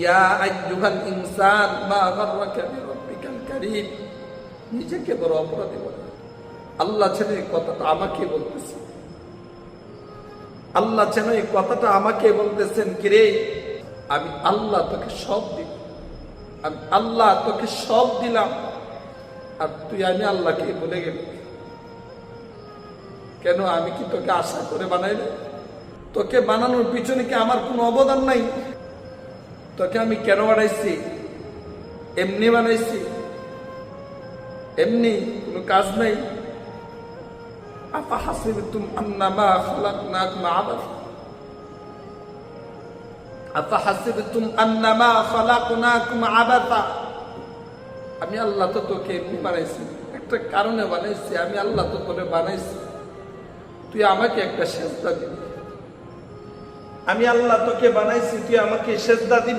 ইয়া আইয়ুহাল ইনসান মা গাররাকা বিরাব্বিকাল কারীম। নিজেকে বড় অপরাধী বলে। আল্লাহ যেন এই কথাটা আমাকে বলতেছে, আল্লাহ যেন এই কথাটা আমাকে বলতেছেন, কিরে আমি আল্লাহ তোকে সব দিব, আমি আল্লাহ তোকে সব দিলাম, আর তুই আমি আল্লাহকে বলে গেলি কেন? আমি কি তোকে আশা করে বানাইনি? তোকে বানানোর পিছনে কি আমার কোনো অবদান নাই? তোকে আমি কেন বানাইছি? এমনি বানাইছি? এমনি কোনো কাজ নাই? আফাহাসিবতুম আন্নামা খালাকনাকুম আবাসা, আফাহাসিবতুম আন্নামা খালাকনাকুম আবাসা। আমি আল্লাহ তো তোকে এমনি বানাইছি, একটা কারণে বানাইছি। আমি আল্লাহ তো তোকে বানাইছি, তুই আমাকে একটা সেজদা দিবি। আমি আল্লাহ তোকে বানাইছি, তুই আমাকে সেজদা দিবি।